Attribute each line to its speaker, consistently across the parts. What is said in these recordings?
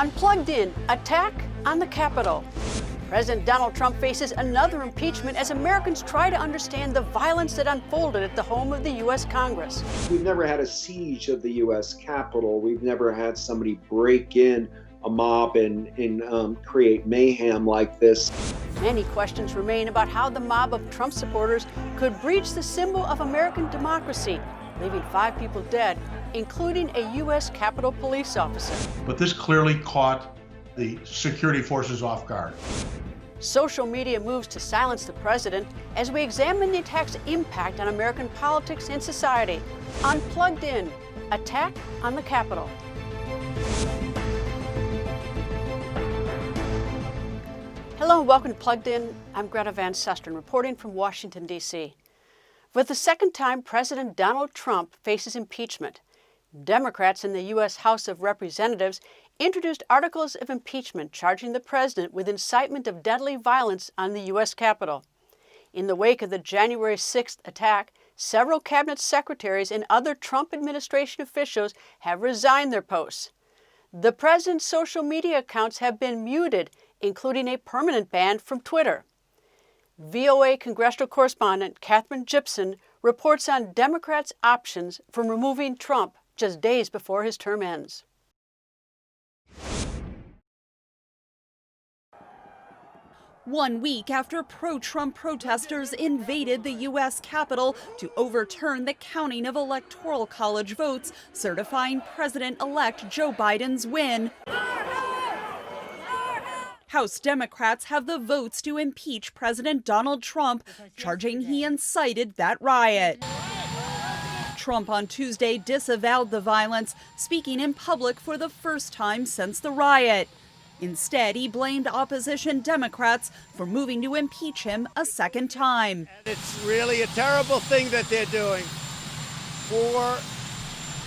Speaker 1: Unplugged in, attack on the Capitol. President Donald Trump faces another impeachment as Americans try to understand the violence that unfolded at the home of the U.S. Congress.
Speaker 2: We've never had a siege of the U.S. Capitol. We've never had somebody break in a mob and create mayhem like this.
Speaker 1: Many questions remain about how the mob of Trump supporters could breach the symbol of American democracy, leaving 5 people dead, including a U.S. Capitol police officer.
Speaker 3: But this clearly caught the security forces off guard.
Speaker 1: Social media moves to silence the president as we examine the attack's impact on American politics and society. Unplugged in, attack on the Capitol. Hello and welcome to Plugged In. I'm Greta Van Susteren, reporting from Washington, D.C. For the second time, President Donald Trump faces impeachment. Democrats in the U.S. House of Representatives introduced articles of impeachment charging the president with incitement of deadly violence on the U.S. Capitol. In the wake of the January 6th attack, several cabinet secretaries and other Trump administration officials have resigned their posts. The president's social media accounts have been muted, including a permanent ban from Twitter. VOA Congressional correspondent Katherine Gibson reports on Democrats' options for removing Trump just days before his term ends.
Speaker 4: One week after pro-Trump protesters invaded the U.S. Capitol to overturn the counting of Electoral College votes, certifying President-elect Joe Biden's win, House Democrats have the votes to impeach President Donald Trump, charging he incited that riot. Trump on Tuesday disavowed the violence, speaking in public for the first time since the riot. Instead, he blamed opposition Democrats for moving to impeach him a second time.
Speaker 5: It's really a terrible thing that they're doing. For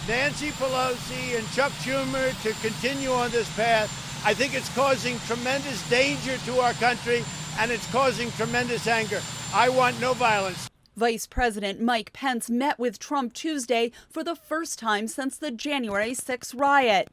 Speaker 5: Nancy Pelosi and Chuck Schumer to continue on this path, I think it's causing tremendous danger to our country, and it's causing tremendous anger. I want no violence.
Speaker 4: Vice President Mike Pence met with Trump Tuesday for the first time since the January 6th riot.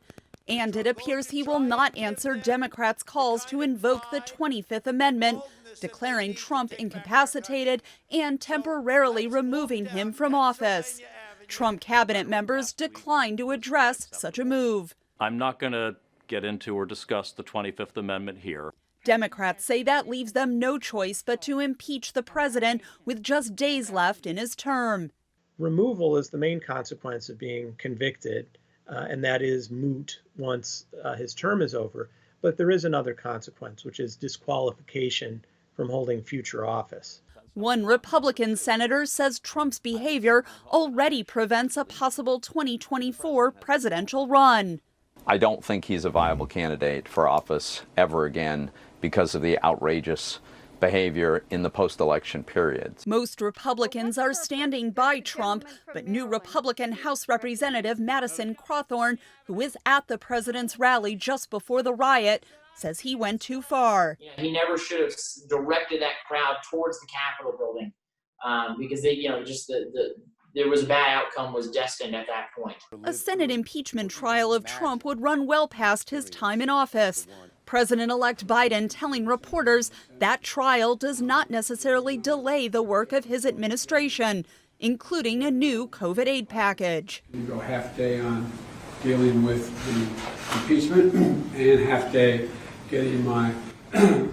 Speaker 4: And it appears he will not answer Democrats' calls to invoke the 25th Amendment, declaring Trump incapacitated and temporarily removing him from office. Trump cabinet members declined to address such a move.
Speaker 6: I'm not going to get into or discuss the 25th Amendment here.
Speaker 4: Democrats say that leaves them no choice but to impeach the president with just days left in his term.
Speaker 7: Removal is the main consequence of being convicted, and that is moot once his term is over. But there is another consequence, which is disqualification from holding future office.
Speaker 4: One Republican senator says Trump's behavior already prevents a possible 2024 presidential run.
Speaker 8: I don't think he's a viable candidate for office ever again because of the outrageous behavior in the post-election period.
Speaker 4: Most Republicans are standing by Trump, but new Republican House Representative Madison Cawthorn, who is at the president's rally just before the riot, says he went too far.
Speaker 9: He never should have directed that crowd towards the Capitol building because they, there was a bad outcome was destined at that point.
Speaker 4: A Senate impeachment trial of Trump would run well past his time in office. President-elect Biden telling reporters that trial does not necessarily delay the work of his administration, including a new COVID aid package.
Speaker 10: We go half day on dealing with the impeachment and half day getting my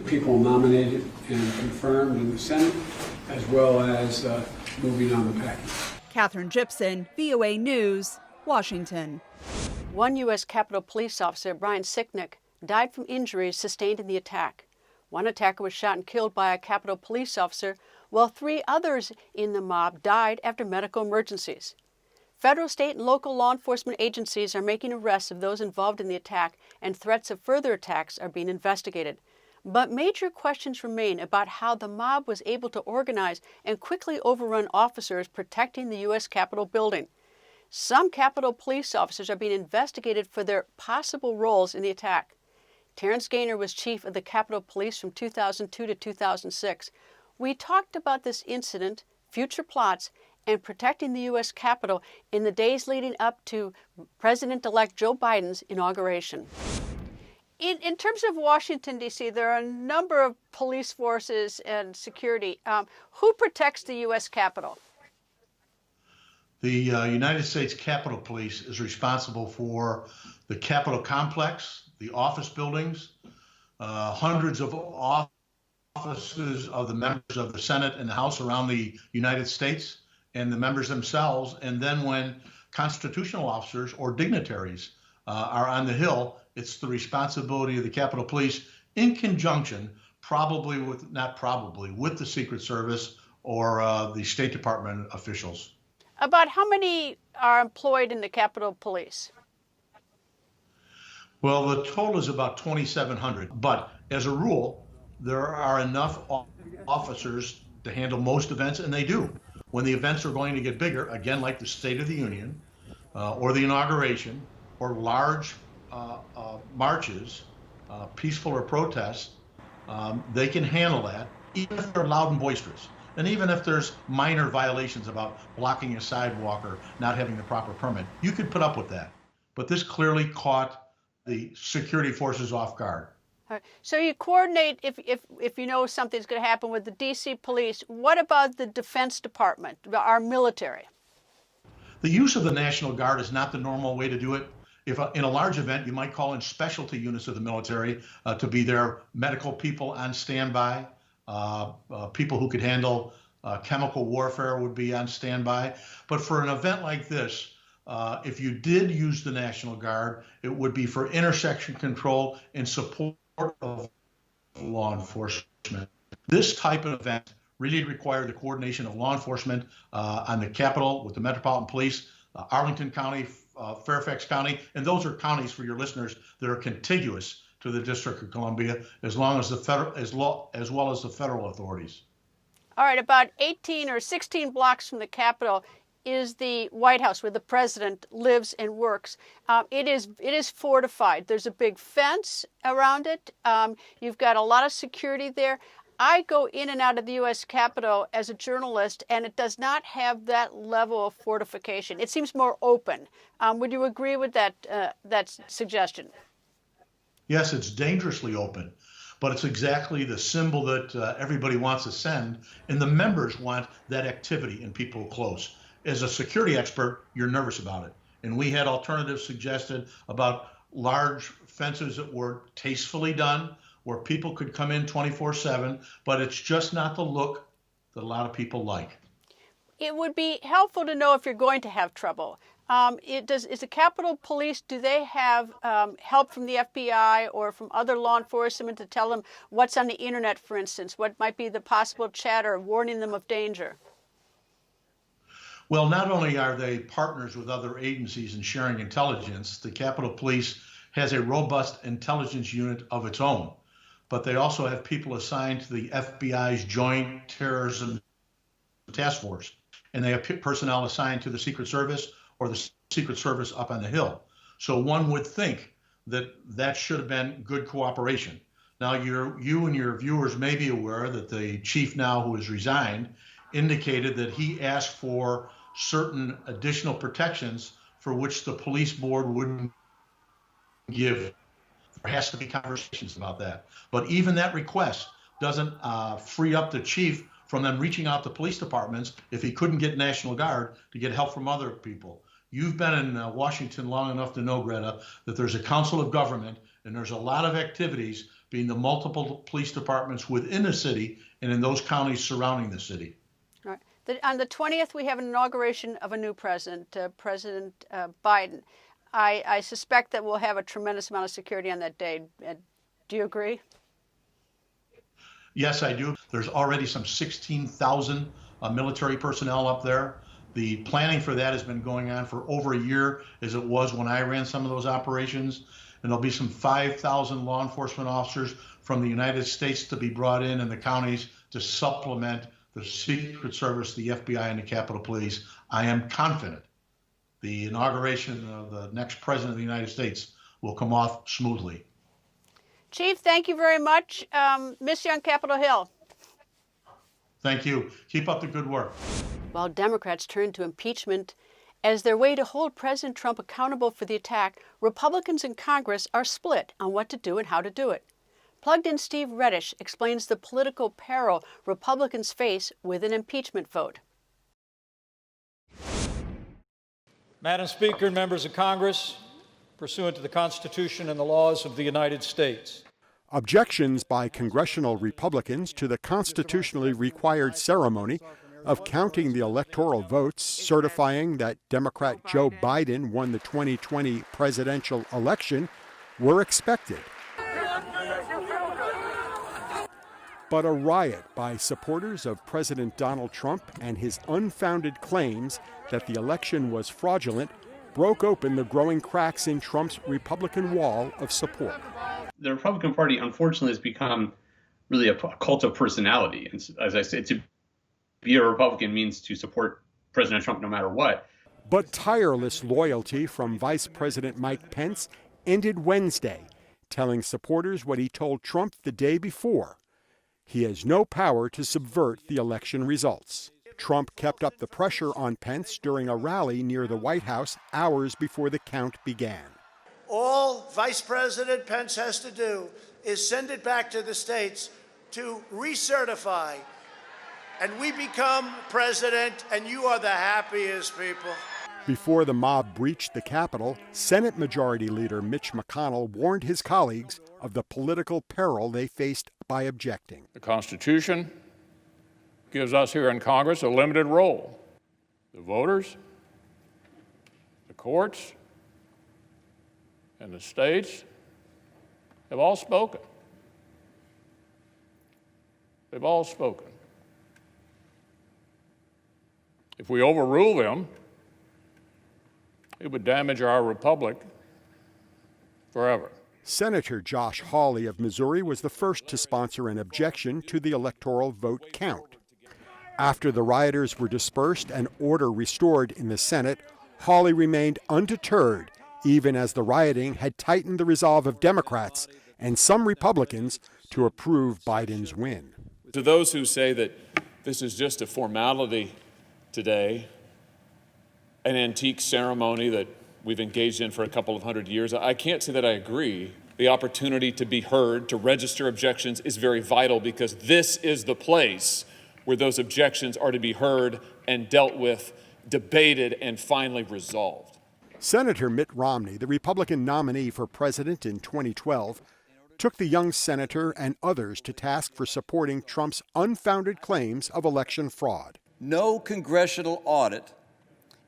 Speaker 10: people nominated and confirmed in the Senate, as well as moving on the package.
Speaker 4: Katherine Gibson, VOA News, Washington.
Speaker 1: One U.S. Capitol police officer, Brian Sicknick, died from injuries sustained in the attack. One attacker was shot and killed by a Capitol police officer, while 3 others in the mob died after medical emergencies. Federal, state, and local law enforcement agencies are making arrests of those involved in the attack, and threats of further attacks are being investigated. But major questions remain about how the mob was able to organize and quickly overrun officers protecting the U.S. Capitol building. Some Capitol police officers are being investigated for their possible roles in the attack. Terrance Gainer was chief of the Capitol Police from 2002 to 2006. We talked about this incident, future plots, and protecting the U.S. Capitol in the days leading up to President-elect Joe Biden's inauguration. In terms of Washington, D.C., there are a number of police forces and security. Who protects the U.S. Capitol?
Speaker 3: The United States Capitol Police is responsible for the Capitol complex, the office buildings, hundreds of offices of the members of the Senate and the House around the United States, and the members themselves. And then when constitutional officers or dignitaries are on the Hill, it's the responsibility of the Capitol Police in conjunction, with the Secret Service or the State Department officials.
Speaker 1: About how many are employed in the Capitol Police?
Speaker 3: Well, the total is about 2,700, but as a rule, there are enough officers to handle most events, and they do. When the events are going to get bigger, again, like the State of the Union or the inauguration or large marches, peaceful or protest, they can handle that, even if they're loud and boisterous. And even if there's minor violations about blocking a sidewalk or not having the proper permit, you could put up with that. But this clearly caught the security forces off guard.
Speaker 1: So you coordinate if you know something's going to happen with the D.C. police. What about the Defense Department, our military?
Speaker 3: The use of the National Guard is not the normal way to do it. If in a large event, you might call in specialty units of the military to be there, medical people on standby. People who could handle chemical warfare would be on standby. But for an event like this, if you did use the National Guard, it would be for intersection control and support of law enforcement. This type of event really required the coordination of law enforcement on the Capitol with the Metropolitan Police, Arlington County, Fairfax County, and those are counties for your listeners that are contiguous to the District of Columbia, as well as the federal authorities.
Speaker 1: All right, about 18 or 16 blocks from the Capitol is the White House, where the president lives and works. It is fortified. There's a big fence around it. You've got a lot of security there. I go in and out of the U.S. Capitol as a journalist, and it does not have that level of fortification. It seems more open. Would you agree with that suggestion?
Speaker 3: Yes, it's dangerously open, but it's exactly the symbol that everybody wants to send, and the members want that activity and people close. As a security expert, you're nervous about it. And we had alternatives suggested about large fences that were tastefully done, where people could come in 24/7, but it's just not the look that a lot of people like.
Speaker 1: It would be helpful to know if you're going to have trouble. Is the Capitol Police, do they have help from the FBI or from other law enforcement to tell them what's on the internet, for instance, what might be the possible chatter, warning them of danger?
Speaker 3: Well, not only are they partners with other agencies in sharing intelligence, the Capitol Police has a robust intelligence unit of its own, but they also have people assigned to the FBI's Joint Terrorism Task Force, and they have personnel assigned to the Secret Service or the Secret Service up on the Hill. So one would think that that should have been good cooperation. Now, you and your viewers may be aware that the chief now who has resigned indicated that he asked for certain additional protections for which the police board wouldn't give. There has to be conversations about that. But even that request doesn't free up the chief from them reaching out to police departments if he couldn't get National Guard to get help from other people. You've been in Washington long enough to know, Greta, that there's a council of government and there's a lot of activities being the multiple police departments within the city and in those counties surrounding the city.
Speaker 1: All right. On the 20th, we have an inauguration of a new president, President Biden. I suspect that we'll have a tremendous amount of security on that day. Do you agree?
Speaker 3: Yes, I do. There's already some 16,000 military personnel up there. The planning for that has been going on for over a year, as it was when I ran some of those operations. And there'll be some 5,000 law enforcement officers from the United States to be brought in the counties to supplement the Secret Service, the FBI, and the Capitol Police. I am confident the inauguration of the next president of the United States will come off smoothly.
Speaker 1: Chief, thank you very much. Miss you on Capitol Hill.
Speaker 3: Thank you. Keep up the good work.
Speaker 1: While Democrats turn to impeachment As their way to hold President Trump accountable for the attack, Republicans in Congress are split on what to do and how to do it. Plugged-in Steve Reddish explains the political peril Republicans face with an impeachment vote.
Speaker 11: Madam Speaker and members of Congress, pursuant to the Constitution and the laws of the United States.
Speaker 12: Objections by congressional Republicans to the constitutionally required ceremony of counting the electoral votes certifying that Democrat Joe Biden won the 2020 presidential election were expected. But a riot by supporters of President Donald Trump and his unfounded claims that the election was fraudulent broke open the growing cracks in Trump's Republican wall of support.
Speaker 13: The Republican Party, unfortunately, has become really a cult of personality. And as I said, to be a Republican means to support President Trump no matter what.
Speaker 12: But tireless loyalty from Vice President Mike Pence ended Wednesday, telling supporters what he told Trump the day before. He has no power to subvert the election results. Trump kept up the pressure on Pence during a rally near the White House hours before the count began.
Speaker 5: All Vice President Pence has to do is send it back to the states to recertify, and we become president, and you are the happiest people.
Speaker 12: Before the mob breached the Capitol, Senate Majority Leader Mitch McConnell warned his colleagues of the political peril they faced by objecting.
Speaker 14: The Constitution gives us here in Congress a limited role. The voters, the courts, and the states have all spoken. They've all spoken. If we overrule them, it would damage our republic forever.
Speaker 12: Senator Josh Hawley of Missouri was the first to sponsor an objection to the electoral vote count. After the rioters were dispersed and order restored in the Senate, Hawley remained undeterred, even as the rioting had tightened the resolve of Democrats and some Republicans to approve Biden's win.
Speaker 14: To those who say that this is just a formality today, an antique ceremony that we've engaged in for a couple of hundred years, I can't say that I agree. The opportunity to be heard, to register objections is very vital because this is the place where those objections are to be heard and dealt with, debated, and finally resolved.
Speaker 12: Senator Mitt Romney, the Republican nominee for president in 2012, took the young senator and others to task for supporting Trump's unfounded claims of election fraud.
Speaker 15: No congressional audit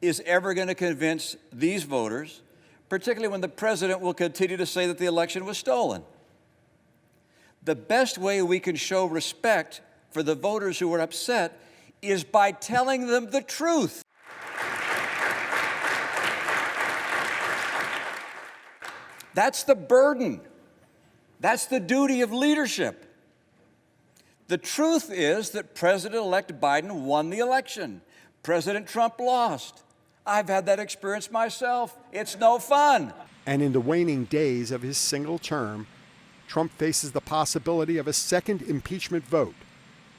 Speaker 15: is ever going to convince these voters, particularly when the president will continue to say that the election was stolen. The best way we can show respect for the voters who are upset is by telling them the truth. That's the burden. That's the duty of leadership. The truth is that President-elect Biden won the election. President Trump lost. I've had that experience myself. It's no fun.
Speaker 12: And in the waning days of his single term, Trump faces the possibility of a second impeachment vote,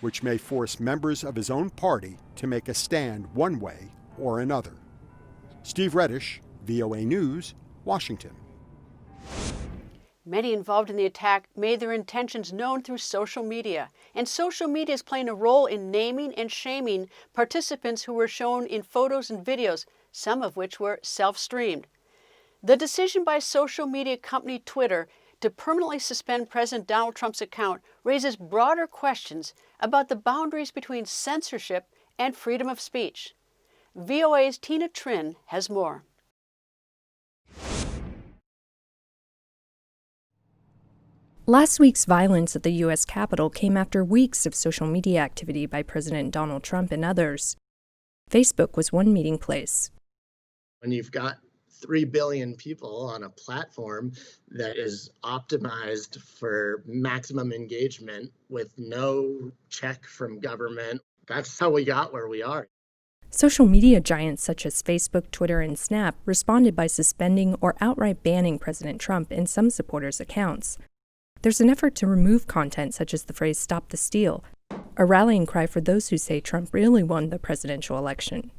Speaker 12: which may force members of his own party to make a stand one way or another. Steve Reddish, VOA News, Washington.
Speaker 1: Many involved in the attack made their intentions known through social media, and social media is playing a role in naming and shaming participants who were shown in photos and videos, some of which were self-streamed. The decision by social media company Twitter to permanently suspend President Donald Trump's account raises broader questions about the boundaries between censorship and freedom of speech. VOA's Tina Trin has more.
Speaker 16: Last week's violence at the U.S. Capitol came after weeks of social media activity by President Donald Trump and others. Facebook was one meeting place.
Speaker 17: When you've got 3 billion people on a platform that is optimized for maximum engagement with no check from government, that's how we got where we are.
Speaker 16: Social media giants such as Facebook, Twitter, and Snap responded by suspending or outright banning President Trump and some supporters' accounts. There's an effort to remove content such as the phrase "Stop the Steal," a rallying cry for those who say Trump really won the presidential election.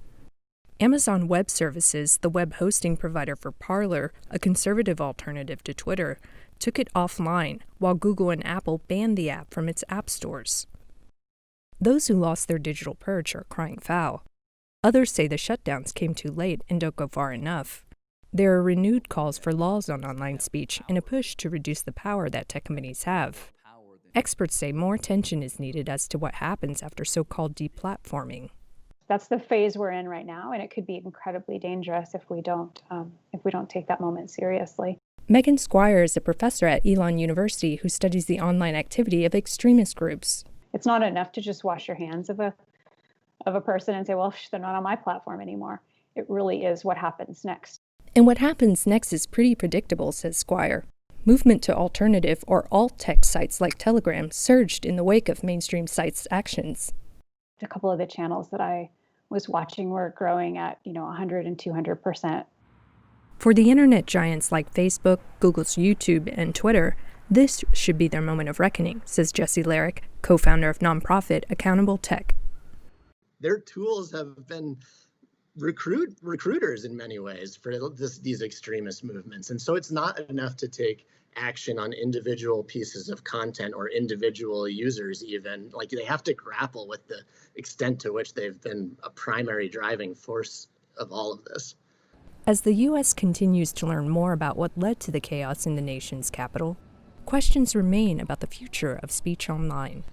Speaker 16: Amazon Web Services, the web hosting provider for Parler, a conservative alternative to Twitter, took it offline, while Google and Apple banned the app from its app stores. Those who lost their digital perch are crying foul. Others say the shutdowns came too late and don't go far enough. There are renewed calls for laws on online speech and a push to reduce the power that tech companies have. Experts say more attention is needed as to what happens after so-called deplatforming.
Speaker 18: That's the phase we're in right now, and it could be incredibly dangerous if we don't take that moment seriously.
Speaker 16: Megan Squire is a professor at Elon University who studies the online activity of extremist groups.
Speaker 18: It's not enough to just wash your hands of a person and say, well, they're not on my platform anymore. It really is what happens next.
Speaker 16: And what happens next is pretty predictable, says Squire. Movement to alternative or alt-tech sites like Telegram surged in the wake of mainstream sites' actions.
Speaker 18: A couple of the channels that I was watching were growing at 100 and 200%.
Speaker 16: For the internet giants like Facebook, Google's YouTube, and Twitter, this should be their moment of reckoning, says Jesse Larrick, co-founder of nonprofit Accountable Tech.
Speaker 17: Their tools have been recruiters in many ways for these extremist movements. And so it's not enough to take action on individual pieces of content or individual users even. Like, they have to grapple with the extent to which they've been a primary driving force of all of this.
Speaker 16: As the U.S. continues to learn more about what led to the chaos in the nation's capital, questions remain about the future of speech online.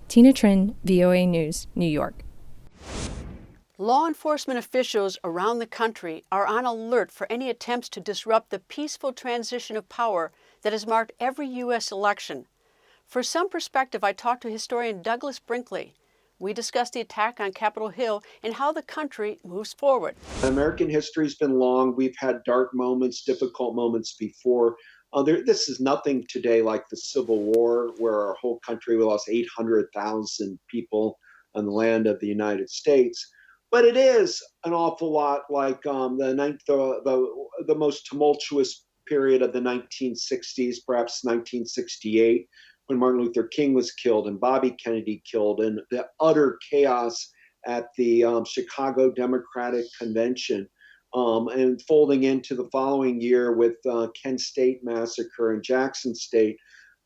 Speaker 16: Tina Trin, VOA News, New York.
Speaker 1: Law enforcement officials around the country are on alert for any attempts to disrupt the peaceful transition of power that has marked every U.S. election. For some perspective, I talked to historian Douglas Brinkley. We discussed the attack on Capitol Hill and how the country moves forward.
Speaker 2: American history's been long. We've had dark moments, difficult moments before. This is nothing today like the Civil War, where our whole country, we lost 800,000 people on the land of the United States. But it is an awful lot like the most tumultuous period of the 1960s, perhaps 1968, when Martin Luther King was killed and Bobby Kennedy killed, and the utter chaos at the Chicago Democratic Convention, and folding into the following year with Kent State massacre and Jackson State.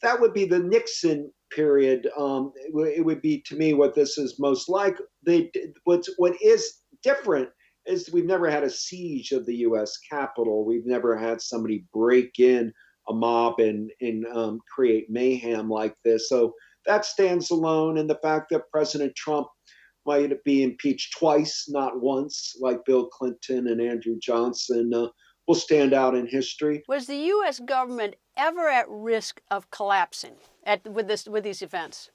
Speaker 2: That would be the Nixon period. It would be, to me, what this is most like. What is different is we've never had a siege of the U.S. Capitol. We've never had somebody break in a mob and create mayhem like this. So that stands alone. And the fact that President Trump might be impeached twice, not once, like Bill Clinton and Andrew Johnson, will stand out in history.
Speaker 1: Was the U.S. government ever at risk of collapsing with these events?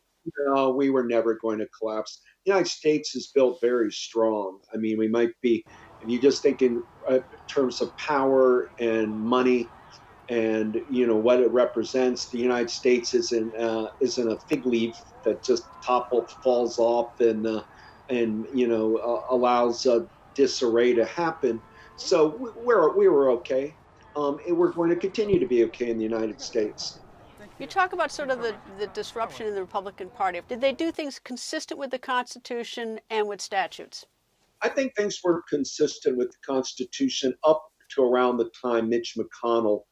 Speaker 2: No, we were never going to collapse. The United States is built very strong. I mean, we might be, if you just think in terms of power and money and, what it represents, the United States isn't a fig leaf that just falls off and allows disarray to happen. So we were okay. And we're going to continue to be okay in the United States.
Speaker 1: You talk about sort of the disruption in the Republican Party. Did they do things consistent with the Constitution and with statutes?
Speaker 2: I think things were consistent with the Constitution up to around the time Mitch McConnell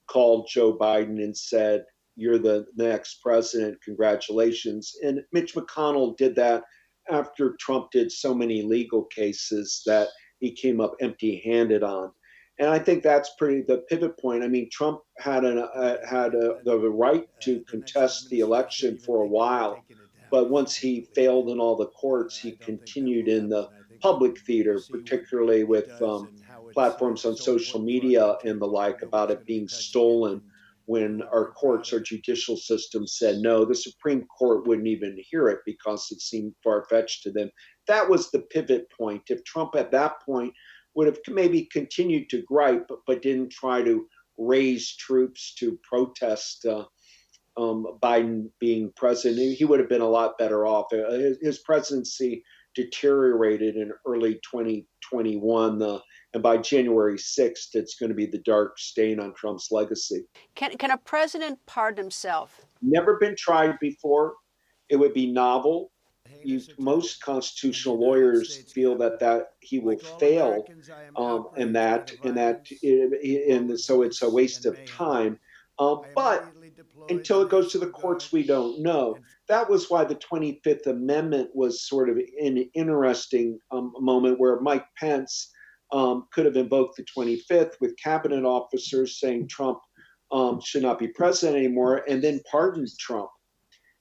Speaker 2: called Joe Biden and said, "You're the next president, congratulations." And Mitch McConnell did that after Trump did so many legal cases that he came up empty-handed on. And I think that's the pivot point. I mean, Trump had the right to contest the election for a while, but once he failed in all the courts, he continued in the public theater, particularly with platforms on social media and the like, about it being stolen, when our courts, our judicial system said no. The Supreme Court wouldn't even hear it because it seemed far-fetched to them. That was the pivot point. If Trump at that point would have maybe continued to gripe, but didn't try to raise troops to protest Biden being president, he would have been a lot better off. His presidency deteriorated in early 2021, and by January 6th, it's going to be the dark stain on Trump's legacy.
Speaker 1: Can a president pardon himself?
Speaker 2: Never been tried before. It would be novel. most constitutional lawyers feel that he will fail, and so it's a waste of time. But until it goes to the courts, we don't know. That was why the 25th Amendment was sort of an interesting moment where Mike Pence could have invoked the 25th with cabinet officers saying Trump should not be president anymore, and then pardoned Trump.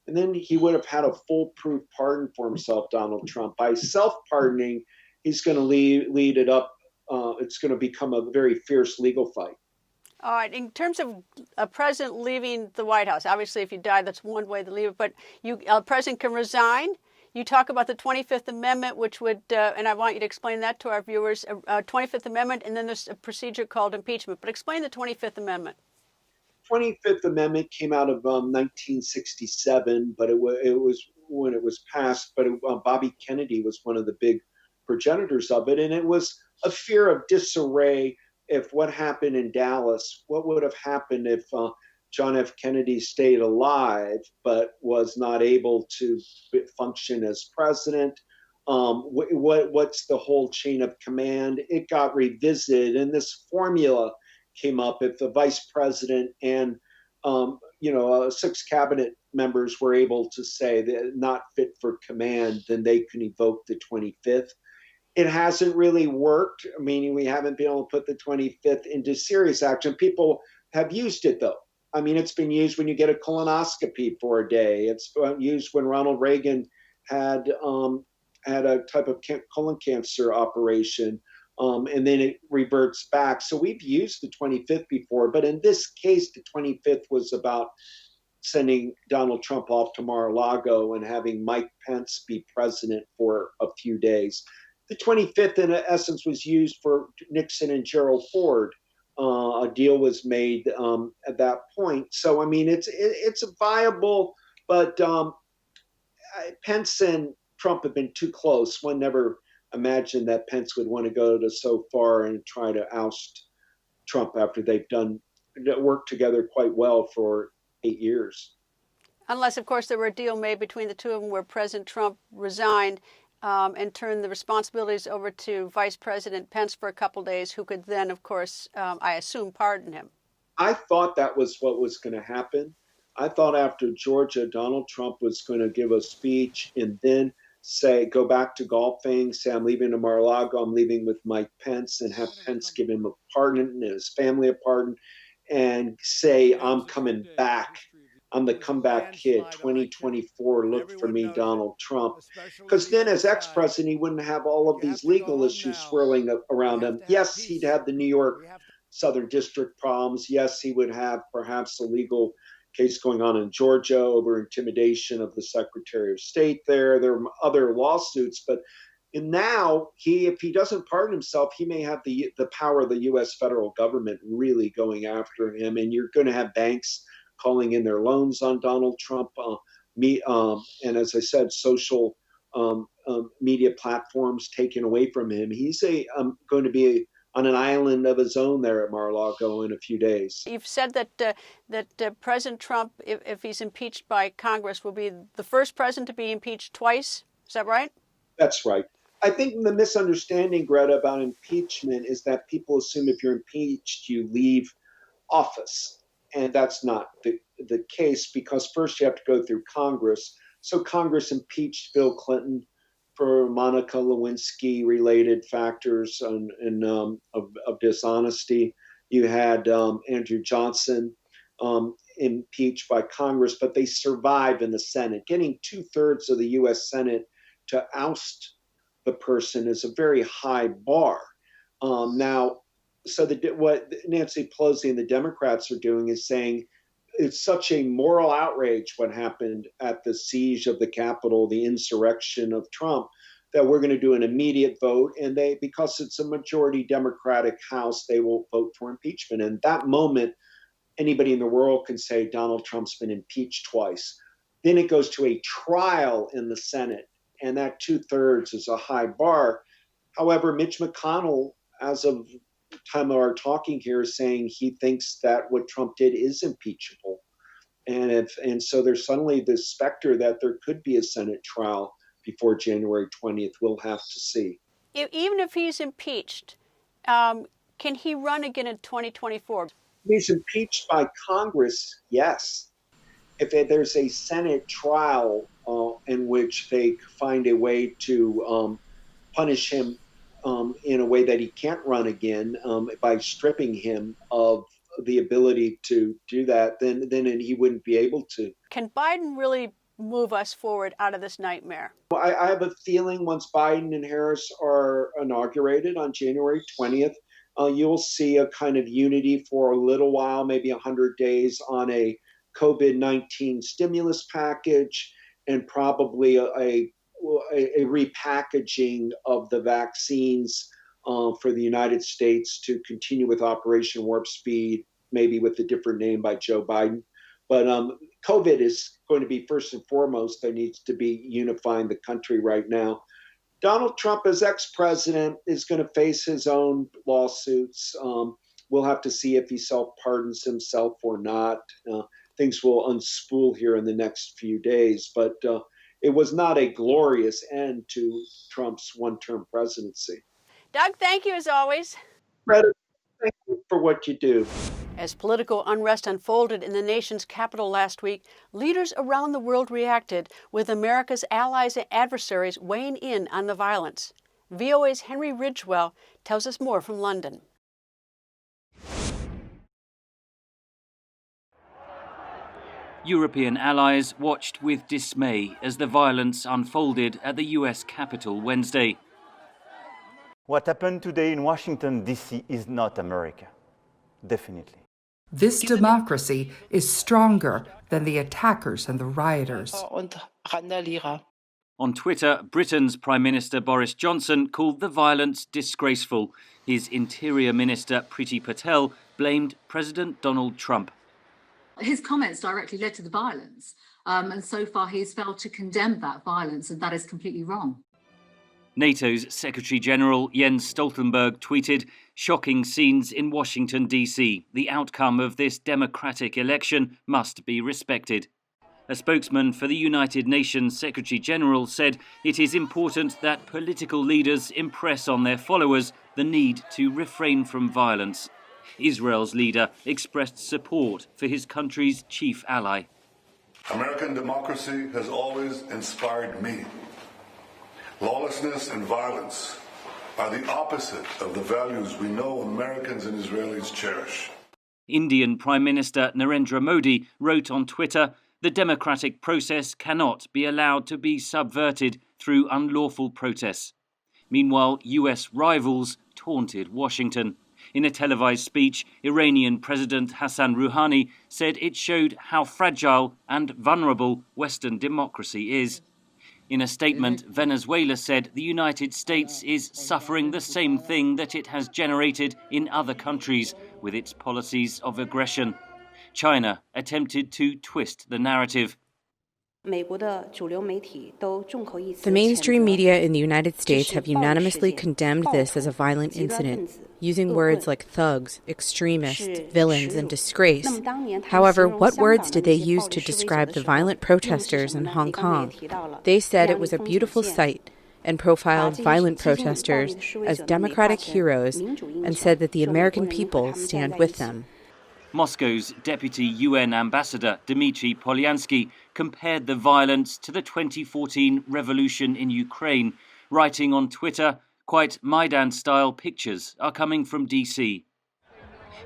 Speaker 2: And then he would have had a foolproof pardon for himself, Donald Trump. By self-pardoning, he's going to lead it up. It's going to become a very fierce legal fight.
Speaker 1: All right. In terms of a president leaving the White House, obviously, if you die, that's one way to leave it. But a president can resign. You talk about the 25th Amendment, which would, and I want you to explain that to our viewers, 25th Amendment, and then there's a procedure called impeachment. But explain the 25th Amendment.
Speaker 2: 25th Amendment came out of 1967, but it was when it was passed. But Bobby Kennedy was one of the big progenitors of it, and it was a fear of disarray. If what happened in Dallas, what would have happened if John F. Kennedy stayed alive but was not able to function as president? What's the whole chain of command? It got revisited, and this formula came up. If the vice president and 6 cabinet members were able to say they're not fit for command, then they can evoke the 25th. It hasn't really worked, meaning we haven't been able to put the 25th into serious action. People have used it, though. I mean, it's been used when you get a colonoscopy for a day. It's used when Ronald Reagan had a type of colon cancer operation, and then it reverts back. So we've used the 25th before, but in this case, the 25th was about sending Donald Trump off to Mar-a-Lago and having Mike Pence be president for a few days. The 25th, in essence, was used for Nixon and Gerald Ford. A deal was made at that point. So, I mean, it's viable, but Pence and Trump have been too close. One never imagined that Pence would want to go to so far and try to oust Trump after they've worked together quite well for 8 years.
Speaker 1: Unless, of course, there were a deal made between the two of them where President Trump resigned and turned the responsibilities over to Vice President Pence for a couple days, who could then, of course, I assume, pardon him.
Speaker 2: I thought that was what was going to happen. I thought after Georgia, Donald Trump was going to give a speech and then go back to golfing, say, I'm leaving to Mar-a-Lago, I'm leaving with Mike Pence, and have Pence give him a pardon and his family a pardon, and say, I'm coming back. I'm the comeback kid, 2024, look for me, Donald Trump. Because then as ex-president, he wouldn't have all of these legal issues swirling around him. Yes, he'd have the New York Southern District problems. Yes, he would have perhaps a legal case going on in Georgia over intimidation of the Secretary of State there. There are other lawsuits, but now if he doesn't pardon himself, he may have the power of the U.S. federal government really going after him, and you're going to have banks calling in their loans on Donald Trump, and as I said, social media platforms taken away from him. He's going to be on an island of his own there at Mar-a-Lago in a few days.
Speaker 1: You've said that President Trump, if he's impeached by Congress, will be the first president to be impeached twice. Is that right?
Speaker 2: That's right. I think the misunderstanding, Greta, about impeachment is that people assume if you're impeached, you leave office. And that's not the case, because first you have to go through Congress. So Congress impeached Bill Clinton for Monica Lewinsky-related factors of dishonesty. You had Andrew Johnson impeached by Congress, but they survived in the Senate. Getting 2/3 of the U.S. Senate to oust the person is a very high bar. So what Nancy Pelosi and the Democrats are doing is saying it's such a moral outrage what happened at the siege of the Capitol, the insurrection of Trump, that we're going to do an immediate vote. And because it's a majority Democratic House, they will vote for impeachment. And that moment, anybody in the world can say Donald Trump's been impeached twice. Then it goes to a trial in the Senate, and that 2/3 is a high bar. However, Mitch McConnell, as of time of our talking here, is saying he thinks that what Trump did is impeachable. And so there's suddenly this specter that there could be a Senate trial before January 20th. We'll have to see.
Speaker 1: Even if he's impeached, can he run again in 2024?
Speaker 2: If he's impeached by Congress, yes. If there's a Senate trial in which they find a way to punish him in a way that he can't run again by stripping him of the ability to do that, then he wouldn't be able to.
Speaker 1: Can Biden really move us forward out of this nightmare?
Speaker 2: I have a feeling once Biden and Harris are inaugurated on January 20th, you'll see a kind of unity for a little while, maybe 100 days, on a COVID-19 stimulus package and probably a repackaging of the vaccines for the United States to continue with Operation Warp Speed, maybe with a different name by Joe Biden. But COVID is going to be first and foremost. There needs to be unifying the country right now. Donald Trump, as ex-president, is going to face his own lawsuits. We'll have to see if he self-pardons himself or not. Things will unspool here in the next few days. But it was not a glorious end to Trump's one-term presidency.
Speaker 1: Doug, thank you as always.
Speaker 2: Greta, thank you for what you do.
Speaker 1: As political unrest unfolded in the nation's capital last week, leaders around the world reacted, with America's allies and adversaries weighing in on the violence. VOA's Henry Ridgwell tells us more from London.
Speaker 19: European allies watched with dismay as the violence unfolded at the US Capitol Wednesday.
Speaker 20: What happened today in Washington, D.C. is not America. Definitely.
Speaker 21: This democracy is stronger than the attackers and the rioters.
Speaker 19: On Twitter, Britain's Prime Minister Boris Johnson called the violence disgraceful. His Interior Minister Priti Patel blamed President Donald Trump.
Speaker 22: His comments directly led to the violence, and so far he's failed to condemn that violence, and that is completely wrong.
Speaker 19: NATO's Secretary General Jens Stoltenberg tweeted, "Shocking scenes in Washington, D.C. The outcome of this democratic election must be respected." A spokesman for the United Nations Secretary General said it is important that political leaders impress on their followers the need to refrain from violence. Israel's leader expressed support for his country's chief ally.
Speaker 23: American democracy has always inspired me. Lawlessness and violence are the opposite of the values we know Americans and Israelis cherish.
Speaker 19: Indian Prime Minister Narendra Modi wrote on Twitter, "The democratic process cannot be allowed to be subverted through unlawful protests." Meanwhile, US rivals taunted Washington. In a televised speech, Iranian President Hassan Rouhani said it showed how fragile and vulnerable Western democracy is. In a statement, Venezuela said the United States is suffering the same thing that it has generated in other countries with its policies of aggression. China attempted to twist the narrative.
Speaker 24: The mainstream media in the United States have unanimously condemned this as a violent incident, using words like thugs, extremists, villains, and disgrace. However, what words did they use to describe the violent protesters in Hong Kong? They said it was a beautiful sight and profiled violent protesters as democratic heroes and said that the American people stand with them.
Speaker 19: Moscow's deputy UN ambassador Dmitry Polyansky compared the violence to the 2014 revolution in Ukraine, writing on Twitter, quite Maidan-style pictures are coming from DC.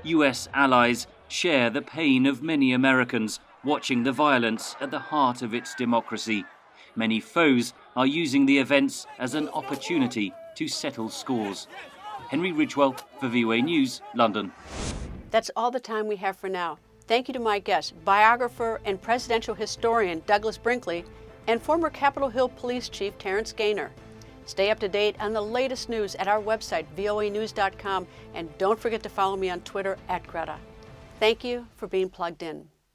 Speaker 19: US allies share the pain of many Americans watching the violence at the heart of its democracy. Many foes are using the events as an opportunity to settle scores. Henry Ridgwell for VOA News, London.
Speaker 1: That's all the time we have for now. Thank you to my guests, biographer and presidential historian Douglas Brinkley and former Capitol Hill Police Chief Terrance Gainer. Stay up to date on the latest news at our website, voanews.com, and don't forget to follow me on Twitter @Greta. Thank you for being plugged in.